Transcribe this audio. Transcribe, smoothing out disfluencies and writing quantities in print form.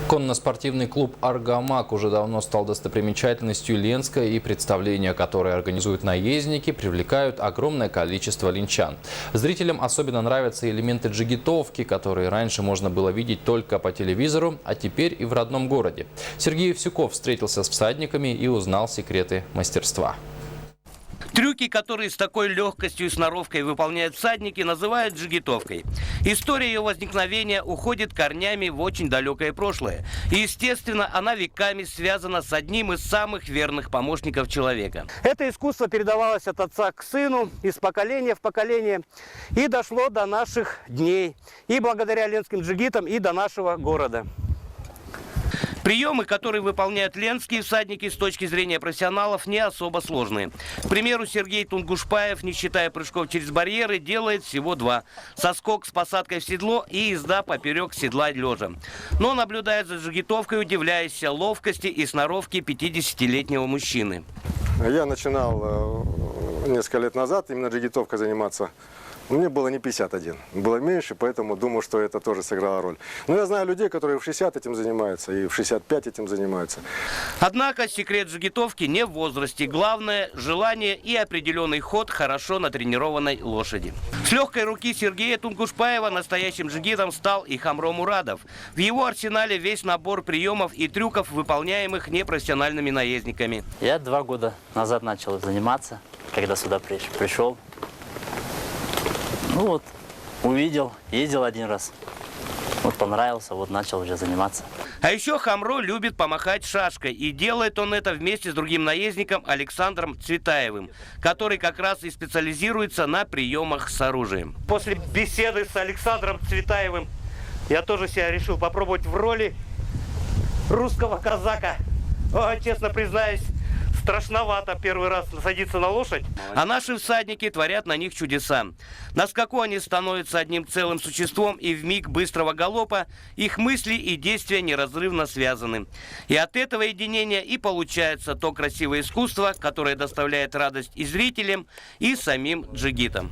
Конно-спортивный клуб «Аргамак» уже давно стал достопримечательностью Ленска, и представления, которые организуют наездники, привлекают огромное количество ленчан. Зрителям особенно нравятся элементы джигитовки, которые раньше можно было видеть только по телевизору, а теперь и в родном городе. Сергей Евсюков встретился с всадниками и узнал секреты мастерства. Трюки, которые с такой легкостью и сноровкой выполняют всадники, называют джигитовкой. История ее возникновения уходит корнями в очень далекое прошлое. И, естественно, она веками связана с одним из самых верных помощников человека. Это искусство передавалось от отца к сыну, из поколения в поколение, и дошло до наших дней. И благодаря ленским джигитам, и до нашего города. Приемы, которые выполняют ленские всадники с точки зрения профессионалов, не особо сложные. К примеру, Сергей Тунгушпаев, не считая прыжков через барьеры, делает всего 2. Соскок с посадкой в седло и езда поперек седла лежа. Но наблюдает за джигитовкой, удивляясь ловкости и сноровке 50-летнего мужчины. Я начинал несколько лет назад именно джигитовкой заниматься. Мне было не 51, было меньше, поэтому думаю, что это тоже сыграло роль. Но я знаю людей, которые в 60 этим занимаются и в 65 этим занимаются. Однако секрет джигитовки не в возрасте. Главное – желание и определенный ход хорошо натренированной лошади. С легкой руки Сергея Тунгушпаева настоящим джигитом стал и Хамро Мурадов. В его арсенале весь набор приемов и трюков, выполняемых непрофессиональными наездниками. Я 2 года назад начал заниматься, когда сюда пришел. Ну вот, увидел, ездил 1 раз. Вот понравился, вот начал уже заниматься. А еще Хамро любит помахать шашкой. И делает он это вместе с другим наездником Александром Цветаевым, который как раз и специализируется на приемах с оружием. После беседы с Александром Цветаевым я тоже себя решил попробовать в роли русского казака. Честно признаюсь, страшновато первый раз садиться на лошадь. А наши всадники творят на них чудеса. На скаку они становятся одним целым существом, и в миг быстрого галопа их мысли и действия неразрывно связаны. И от этого единения и получается то красивое искусство, которое доставляет радость и зрителям, и самим джигитам.